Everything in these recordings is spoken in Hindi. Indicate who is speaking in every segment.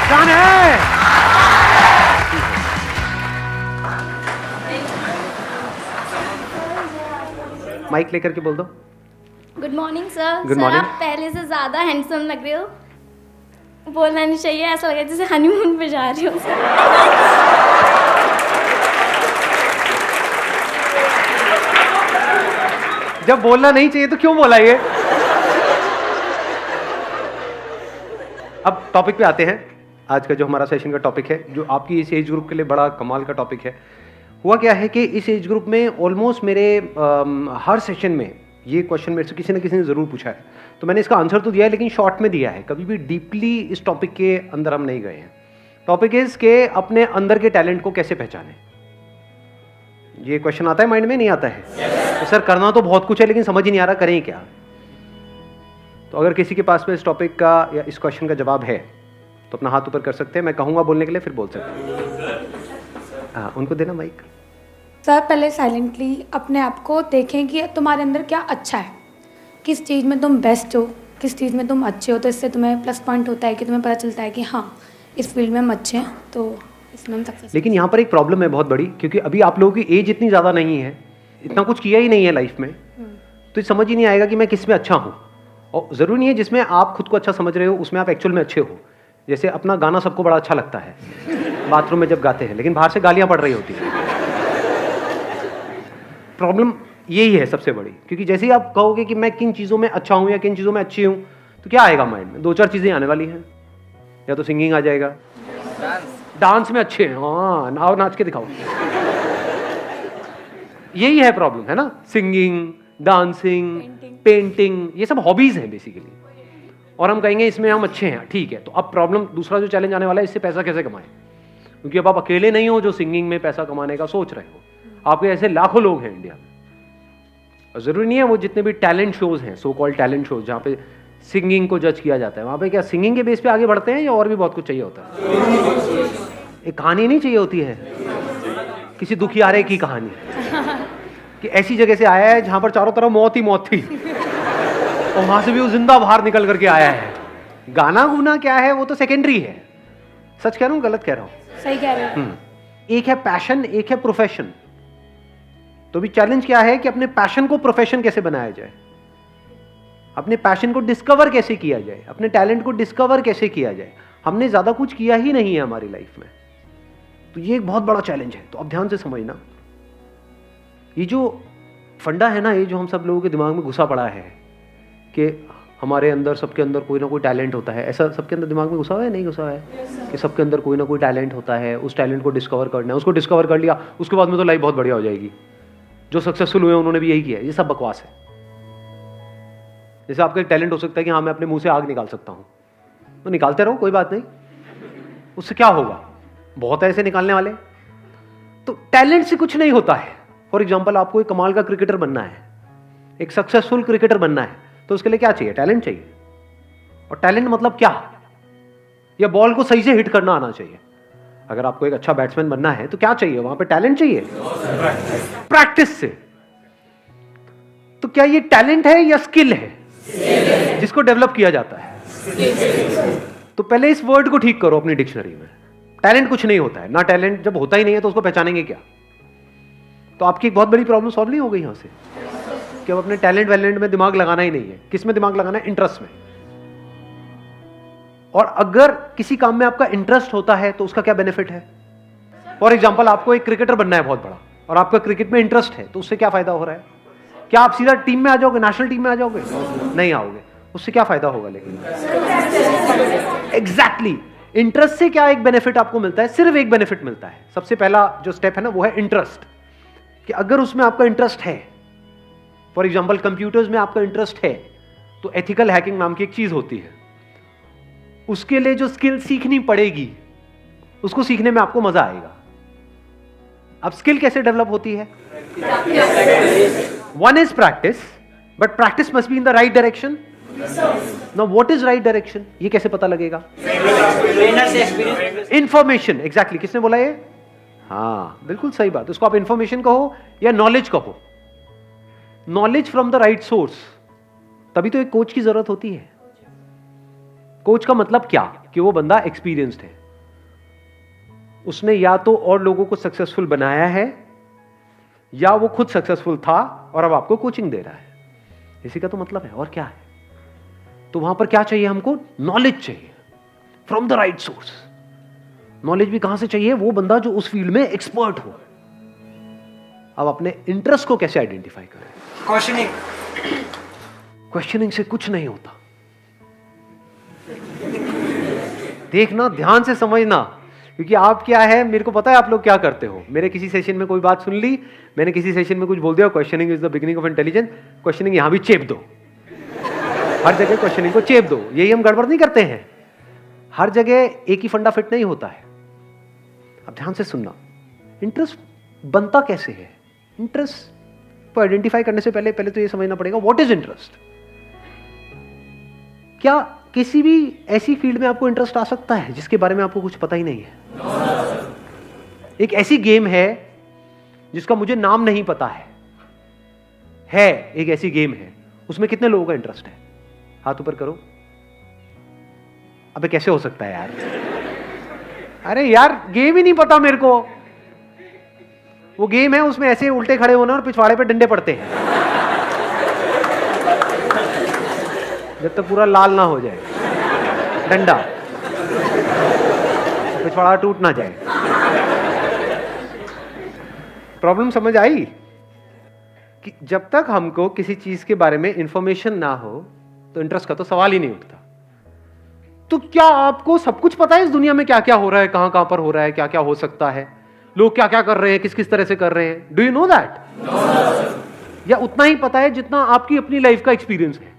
Speaker 1: जान है। माइक लेकर के बोल दो।
Speaker 2: Good morning sir.
Speaker 1: Good
Speaker 2: sir
Speaker 1: morning.
Speaker 2: आप पहले से ज़्यादा हैंडसम लग रहे हो। बोलना नहीं चाहिए, ऐसा लग रहा है जैसे हनीमून पे जा रहे हो।
Speaker 1: जब बोलना नहीं चाहिए तो क्यों बोला ये? अब टॉपिक पे आते हैं। आज का जो हमारा सेशन का टॉपिक है, जो आपकी इस एज ग्रुप के लिए बड़ा कमाल का टॉपिक है। हुआ क्या है कि इस एज ग्रुप में ऑलमोस्ट मेरे हर सेशन में ये क्वेश्चन मेरे से किसी न किसी ने ज़रूर पूछा है, तो मैंने इसका आंसर तो दिया है लेकिन शॉर्ट में दिया है। कभी भी डीपली इस टॉपिक के अंदर हम नहीं गए हैं। टॉपिक इज़ के अपने अंदर के टैलेंट को कैसे पहचानें। ये क्वेश्चन आता है माइंड में, नहीं आता है? तो सर करना तो बहुत कुछ है लेकिन समझ ही नहीं आ रहा करें क्या। तो अगर किसी के पास में इस टॉपिक का या इस क्वेश्चन का जवाब है तो अपना हाथ ऊपर कर सकते हैं। मैं कहूँगा बोलने के लिए, फिर बोल सकते हैं। हाँ, उनको देना माइक।
Speaker 3: सर पहले साइलेंटली अपने आप को देखें कि तुम्हारे अंदर क्या अच्छा है, किस चीज़ में तुम बेस्ट हो, किस चीज़ में तुम अच्छे हो। तो इससे तुम्हें प्लस पॉइंट होता है कि तुम्हें पता चलता है कि हाँ इस फील्ड में हम अच्छे हैं, तो इसमें हम सक्सेस।
Speaker 1: लेकिन यहाँ पर एक प्रॉब्लम है बहुत बड़ी, क्योंकि अभी आप लोगों की एज इतनी ज़्यादा नहीं है, इतना कुछ किया ही नहीं है लाइफ में, तो समझ ही नहीं आएगा कि मैं किस में अच्छा हूँ। और ज़रूरी नहीं है जिसमें आप खुद को अच्छा समझ रहे हो उसमें आप एक्चुअल में अच्छे हो। जैसे अपना गाना सबको बड़ा अच्छा लगता है बाथरूम में जब गाते हैं, लेकिन बाहर से गालियाँ पड़ रही होती हैं। प्रॉब्लम यही है सबसे बड़ी, क्योंकि जैसे ही आप कहोगे कि मैं किन चीज़ों में अच्छा हूँ या किन चीज़ों में अच्छी हूँ, तो क्या आएगा माइंड में? दो चार चीज़ें आने वाली हैं। या तो सिंगिंग आ जाएगा, डांस में अच्छे हैं, हाँ नाव नाच के दिखाओ। यही है प्रॉब्लम, है ना? सिंगिंग, डांसिंग, पेंटिंग, ये सब हॉबीज हैं बेसिकली। और हम कहेंगे इसमें हम अच्छे हैं, ठीक है। तो अब प्रॉब्लम, दूसरा जो चैलेंज आने वाला है, इससे पैसा कैसे कमाएं? क्योंकि अब आप अकेले नहीं हो जो सिंगिंग में पैसा कमाने का सोच रहे हो, आपके ऐसे लाखों लोग हैं इंडिया में। जरूरी नहीं है वो जितने भी टैलेंट शोज हैं, सो कॉल्ड टैलेंट शोज, जहाँ पे सिंगिंग को जज किया जाता है, वहाँ पे क्या सिंगिंग के बेस पे आगे बढ़ते हैं या और भी बहुत कुछ चाहिए होता है? एक कहानी नहीं चाहिए होती है, किसी दुखियारे की कहानी कि ऐसी जगह से आया है जहाँ पर चारों तरफ मौत ही मौत थी और वहां से भी वो जिंदा बाहर निकल करके आया है। गाना गुना क्या है वो तो सेकेंडरी है। सच कह रहा हूँ गलत कह रहा हूँ?
Speaker 3: सही कह रहे हो।
Speaker 1: एक है पैशन, एक है प्रोफेशन। तो भी चैलेंज क्या है कि अपने पैशन को प्रोफेशन कैसे बनाया जाए, अपने पैशन को डिस्कवर कैसे किया जाए, अपने टैलेंट को डिस्कवर कैसे किया जाए। हमने ज्यादा कुछ किया ही नहीं है हमारी लाइफ में, तो ये एक बहुत बड़ा चैलेंज है। तो अब ध्यान से समझना, ये जो फंडा है ना, ये जो हम सब लोगों के दिमाग में घुसा पड़ा है कि हमारे अंदर, सबके अंदर कोई ना कोई टैलेंट होता है। ऐसा सबके अंदर दिमाग में घुसा हुआ है, नहीं घुसा हुआ है? कि सबके अंदर कोई ना कोई टैलेंट होता है, उस टैलेंट को डिस्कवर करना है। उसको डिस्कवर कर लिया, उसके बाद में तो लाइफ बहुत बढ़िया हो जाएगी। जो सक्सेसफुल हुए उन्होंने भी यही किया है। ये सब बकवास है। जैसे आपका एक टैलेंट हो सकता है कि हाँ मैं अपने मुंह से आग निकाल सकता हूँ, तो निकालते रहो, कोई बात नहीं। उससे क्या होगा? बहुत ऐसे निकालने वाले। तो टैलेंट से कुछ नहीं होता है। फॉर एग्जाम्पल, आपको एक कमाल का क्रिकेटर बनना है, एक सक्सेसफुल क्रिकेटर बनना है, तो उसके लिए क्या चाहिए? टैलेंट चाहिए। और टैलेंट मतलब क्या? या बॉल को सही से हिट करना आना चाहिए। अगर आपको एक अच्छा बैट्समैन बनना है तो क्या चाहिए? वहां पे टैलेंट चाहिए, प्रैक्टिस से। तो क्या ये टैलेंट है या स्किल है जिसको डेवलप किया जाता है? तो पहले इस वर्ड को ठीक करो अपनी डिक्शनरी में। टैलेंट कुछ नहीं होता है ना। टैलेंट जब होता ही नहीं है तो उसको पहचानेंगे क्या? तो आपकी एक बहुत बड़ी प्रॉब्लम सॉल्व नहीं हो गई यहां से कि अब अपने टैलेंट वैलेंट में दिमाग लगाना ही नहीं है। किस में दिमाग लगाना है? इंटरेस्ट में। और अगर किसी काम में आपका इंटरेस्ट होता है तो उसका क्या बेनिफिट है? फॉर एग्जाम्पल, आपको एक क्रिकेटर बनना है बहुत बड़ा और आपका क्रिकेट में इंटरेस्ट है, तो उससे क्या फायदा हो रहा है? क्या आप सीधा टीम में आ जाओगे, नेशनल टीम में आ जाओगे? नहीं आओगे। उससे क्या फायदा होगा? लेकिन एग्जैक्टली इंटरेस्ट से क्या एक बेनिफिट आपको मिलता है? सिर्फ एक बेनिफिट मिलता है। सबसे पहला जो स्टेप है ना, वो है इंटरेस्ट। कि अगर उसमें आपका इंटरेस्ट है, फॉर एग्जाम्पल कंप्यूटर्स में आपका इंटरेस्ट है, तो एथिकल हैकिंग नाम की एक चीज होती है, उसके लिए जो स्किल सीखनी पड़ेगी उसको सीखने में आपको मजा आएगा। अब स्किल कैसे डेवलप होती है? One is practice, but practice must be in the right direction. Now what is right direction? ये कैसे पता लगेगा? इंफॉर्मेशन। एग्जैक्टली, किसने बोला ये? हाँ बिल्कुल सही बात। उसको आप इंफॉर्मेशन कहो या नॉलेज कहो। Knowledge from the right source. तभी तो एक कोच की जरूरत होती है। कोच का मतलब क्या कि वो बंदा एक्सपीरियंस्ड है, उसने या तो और लोगों को सक्सेसफुल बनाया है या वो खुद सक्सेसफुल था और अब आपको कोचिंग दे रहा है, इसी का तो मतलब है। और क्या है? तो वहां पर क्या चाहिए हमको? नॉलेज चाहिए from the right source. Knowledge भी कहां से चाहिए? वो बंदा जो उस फील्ड में एक्सपर्ट हो। अब अपने इंटरेस्ट को कैसे आइडेंटिफाई करें? क्वेश्चनिंग से कुछ नहीं होता। देखना, ध्यान से समझना, क्योंकि आप क्या है, मेरे को पता है आप लोग क्या करते हो। मेरे किसी सेशन में कोई बात सुन ली, मैंने किसी सेशन में कुछ बोल दिया, questioning is the beginning of intelligence, questioning यहां भी चेप दो, हर जगह क्वेश्चनिंग को चेप दो। यही हम गड़बड़ नहीं करते हैं। हर जगह एक ही फंडा फिट नहीं होता है। अब ध्यान से सुनना, इंटरेस्ट बनता कैसे है? इंटरेस्ट को आइडेंटिफाई करने से पहले तो ये समझना पड़ेगा व्हाट इज इंटरेस्ट। क्या किसी भी ऐसी फील्ड में आपको इंटरेस्ट आ सकता है जिसके बारे में आपको कुछ पता ही नहीं है? एक ऐसी गेम है जिसका मुझे नाम नहीं पता है एक ऐसी गेम है, उसमें कितने लोगों का इंटरेस्ट है? हाथ ऊपर करो। अबे कैसे हो सकता है यार? अरे यार गेम ही नहीं पता मेरे को। वो गेम है, उसमें ऐसे उल्टे खड़े होना और पिछवाड़े पे डंडे पड़ते हैं जब तक पूरा लाल ना हो जाए डंडा, पिछवाड़ा टूट ना जाए। प्रॉब्लम समझ आई? कि जब तक हमको किसी चीज के बारे में इंफॉर्मेशन ना हो तो इंटरेस्ट का तो सवाल ही नहीं उठता। तो क्या आपको सब कुछ पता है इस दुनिया में क्या क्या हो रहा है, कहां कहां पर हो रहा है, क्या क्या हो सकता है, लोग क्या क्या कर रहे हैं, किस किस तरह से कर रहे हैं? Do you know that? या उतना ही पता है जितना आपकी अपनी लाइफ का एक्सपीरियंस है?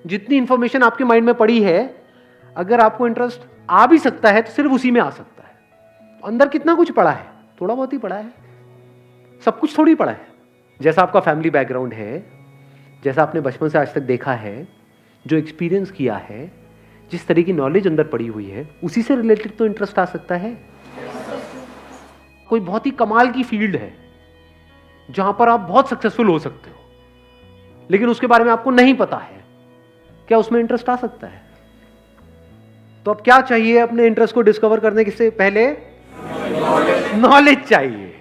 Speaker 1: जितनी इंफॉर्मेशन आपके माइंड में पड़ी है, अगर आपको इंटरेस्ट आ भी सकता है तो सिर्फ उसी में आ सकता है। अंदर कितना कुछ पड़ा है? थोड़ा बहुत ही पड़ा है, सब कुछ थोड़ी पड़ा है। जैसा आपका फैमिली बैकग्राउंड है, जैसा आपने बचपन से आज तक देखा है, जो एक्सपीरियंस किया है, जिस तरह की नॉलेज अंदर पड़ी हुई है, उसी से रिलेटेड तो इंटरेस्ट आ सकता है। कोई बहुत ही कमाल की फील्ड है जहां पर आप बहुत सक्सेसफुल हो सकते हो, लेकिन उसके बारे में आपको नहीं पता है, क्या उसमें इंटरेस्ट आ सकता है? तो अब क्या चाहिए अपने इंटरेस्ट को डिस्कवर करने से पहले? नॉलेज चाहिए,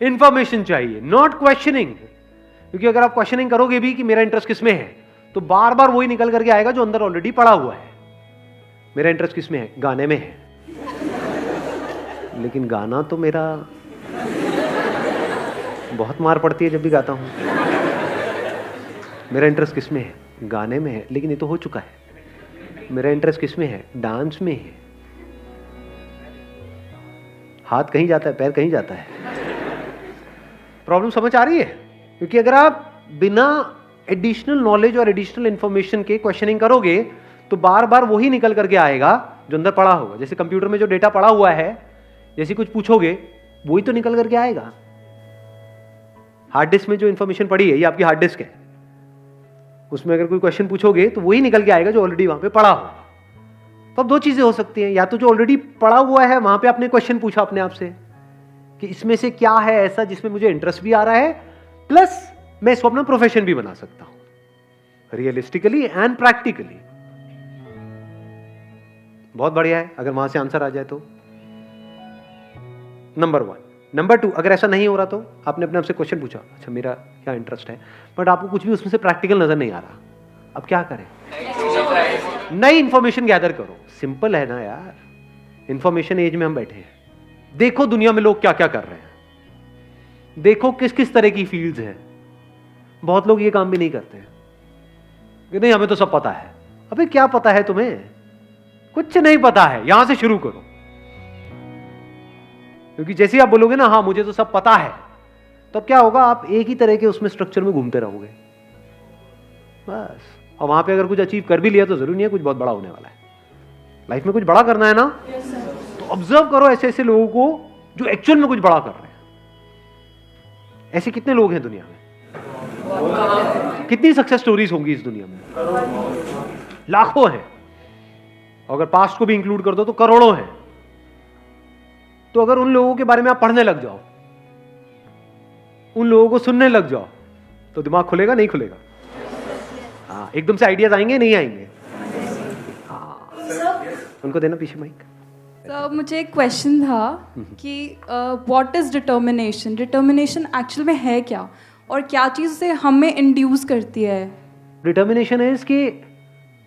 Speaker 1: इंफॉर्मेशन चाहिए, नॉट क्वेश्चनिंग। क्योंकि अगर आप क्वेश्चनिंग करोगे भी कि मेरा इंटरेस्ट किसमें है, तो बार बार वही निकल करके आएगा जो अंदर ऑलरेडी पड़ा हुआ है। मेरा इंटरेस्ट किसमें है? गाने में है। लेकिन गाना तो मेरा बहुत मार पड़ती है जब भी गाता हूं। मेरा इंटरेस्ट किसमें है? गाने में है, लेकिन ये तो हो चुका है। मेरा इंटरेस्ट किसमें है? डांस में है। हाथ कहीं जाता है, पैर कहीं जाता है। प्रॉब्लम समझ आ रही है? क्योंकि अगर आप बिना एडिशनल नॉलेज और एडिशनल इंफॉर्मेशन के क्वेश्चनिंग करोगे तो बार बार वही निकल करके आएगा जो अंदर पड़ा होगा। जैसे कंप्यूटर में जो डेटा पड़ा हुआ है, जैसे कुछ पूछोगे वही तो निकल करके आएगा। हार्ड डिस्क में जो इंफॉर्मेशन पड़ी है, ये आपकी हार्ड डिस्क है, उसमें अगर कोई क्वेश्चन पूछोगे तो वही निकल के आएगा जो ऑलरेडी वहां पे पड़ा होगा। तो अब दो चीजें हो सकती हैं, या तो जो ऑलरेडी पड़ा हुआ है वहां पे आपने क्वेश्चन पूछा अपने आप से कि इसमें से क्या है ऐसा जिसमें मुझे इंटरेस्ट भी आ रहा है, प्लस मैं इसको अपना प्रोफेशन भी बना सकता हूं रियलिस्टिकली एंड प्रैक्टिकली। बहुत बढ़िया है अगर वहां से आंसर आ जाए तो। नंबर 1। नंबर 2, अगर ऐसा नहीं हो रहा तो आपने अपने आप से क्वेश्चन पूछा, अच्छा मेरा क्या इंटरेस्ट है, बट आपको कुछ भी उसमें से प्रैक्टिकल नजर नहीं आ रहा, अब क्या करें? नई इंफॉर्मेशन गैदर करो। सिंपल है ना यार, इंफॉर्मेशन एज में हम बैठे हैं। देखो दुनिया में लोग क्या क्या कर रहे हैं, देखो किस किस तरह की फील्ड्स हैं। बहुत लोग ये काम भी नहीं करते कि नहीं हमें तो सब पता है। अबे क्या पता है तुम्हें? कुछ नहीं पता है। यहां से शुरू करो, क्योंकि जैसे ही आप बोलोगे ना हाँ मुझे तो सब पता है, तो क्या होगा? आप एक ही तरह के उसमें स्ट्रक्चर में घूमते रहोगे बस। और वहां पे अगर कुछ अचीव कर भी लिया तो जरूरी नहीं है कुछ बहुत बड़ा होने वाला है। लाइफ में कुछ बड़ा करना है ना, तो ऑब्जर्व करो ऐसे ऐसे लोगों को जो एक्चुअल में कुछ बड़ा कर रहे हैं। ऐसे कितने लोग हैं दुनिया में? कितनी सक्सेस स्टोरीज होंगी इस दुनिया में? लाखों हैं। अगर पास्ट को भी इंक्लूड कर दो तो करोड़ों हैं। तो अगर उन लोगों के बारे में आप पढ़ने लग जाओ, उन लोगों को सुनने लग जाओ, तो दिमाग खुलेगा नहीं खुलेगा? हाँ, एकदम से आइडियाज आएंगे नहीं आएंगे? हाँ, उनको देना पीछे माइक।
Speaker 4: तो मुझे एक क्वेश्चन था कि what is determination? Determination actual में है क्या, और क्या चीज़ से हमें इंड्यूस करती है?
Speaker 1: डिटर्मिनेशन इज कि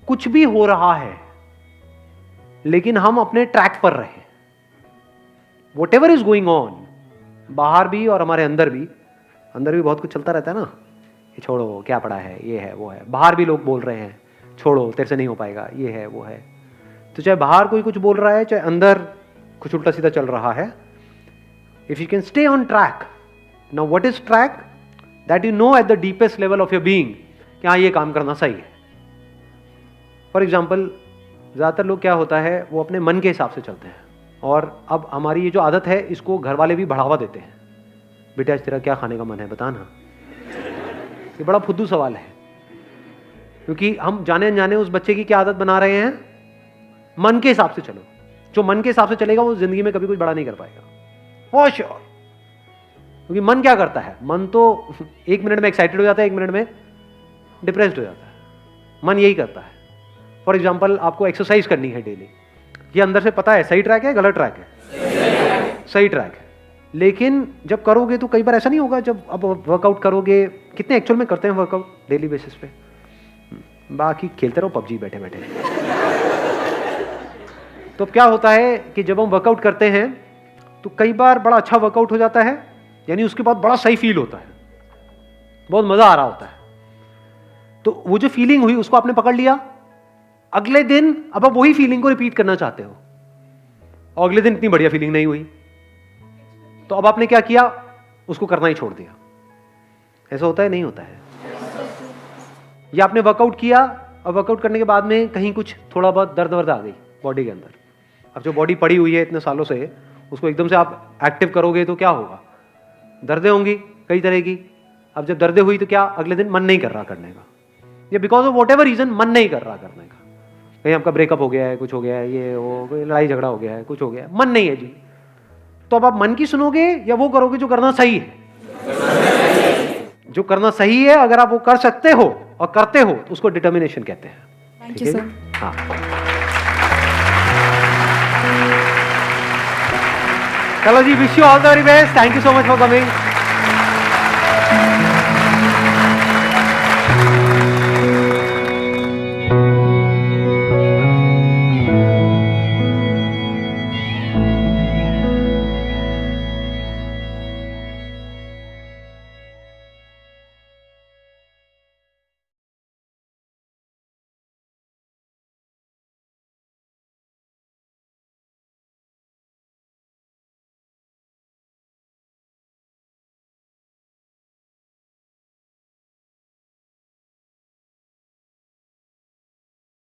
Speaker 1: कुछ भी हो रहा है लेकिन हम अपने ट्रैक पर रहे। What ever is going on, बाहर भी और हमारे अंदर भी बहुत कुछ चलता रहता है ना। ये छोड़ो, क्या पड़ा है, ये है वो है। बाहर भी लोग बोल रहे हैं छोड़ो तेरे से नहीं हो पाएगा, ये है वो है। तो चाहे बाहर कोई कुछ बोल रहा है, चाहे अंदर कुछ उल्टा सीधा चल रहा है, if you can stay on track. Now what is track? That you know at the deepest level of your being कि हाँ ये काम करना सही है। फॉर एग्जाम्पल, ज़्यादातर लोग क्या होता है, वो अपने मन के हिसाब से चलते हैं। और अब हमारी ये जो आदत है इसको घर वाले भी बढ़ावा देते हैं। बेटा आज तेरा क्या खाने का मन है, बता ना। ये बड़ा फुद्दू सवाल है, क्योंकि हम जाने अनजाने उस बच्चे की क्या आदत बना रहे हैं, मन के हिसाब से चलो। जो मन के हिसाब से चलेगा वो जिंदगी में कभी कुछ बड़ा नहीं कर पाएगा, फॉर श्योर। क्योंकि मन क्या करता है, मन तो 1 मिनट में एक्साइटेड हो जाता है, 1 मिनट में डिप्रेस्ड हो जाता है। मन यही करता है। फॉर एग्जाम्पल, आपको एक्सरसाइज करनी है डेली, ये अंदर से पता है सही ट्रैक है गलत ट्रैक है, सही ट्रैक है। लेकिन जब करोगे तो कई बार ऐसा नहीं होगा। जब अब वर्कआउट करोगे, कितने एक्चुअल में करते हैं वर्कआउट डेली बेसिस पे? बाकी खेलते रहो पबजी बैठे बैठे। तो क्या होता है कि जब हम वर्कआउट करते हैं तो कई बार बड़ा अच्छा वर्कआउट हो जाता है, यानी उसके बाद बड़ा सही फील होता है, बहुत मजा आ रहा होता है। तो वो जो फीलिंग हुई उसको आपने पकड़ लिया, अगले दिन अब आप वही फीलिंग को रिपीट करना चाहते हो, और अगले दिन इतनी बढ़िया फीलिंग नहीं हुई, तो अब आपने क्या किया, उसको करना ही छोड़ दिया। ऐसा होता है नहीं होता है? या आपने वर्कआउट किया और वर्कआउट करने के बाद में कहीं कुछ थोड़ा बहुत दर्द वर्द आ गई बॉडी के अंदर। अब जो बॉडी पड़ी हुई है इतने सालों से, उसको एकदम से आप एक्टिव करोगे तो क्या होगा, दर्दें होंगी कई तरह की। अब जब दर्दें हुई तो क्या, अगले दिन मन नहीं कर रहा करने का, या because of whatever reason मन नहीं कर रहा करने का। कहीं आपका ब्रेकअप हो गया है, कुछ हो गया है, ये वो कोई लड़ाई झगड़ा हो गया है, कुछ हो गया है, मन नहीं है जी। तो अब आप मन की सुनोगे या वो करोगे जो करना सही है? जो करना सही है, अगर आप वो कर सकते हो और करते हो तो उसको डिटर्मिनेशन कहते हैं।
Speaker 4: Thank you sir.
Speaker 1: हाँ, चलो जी, wish you all the very best. Thank you so much for coming.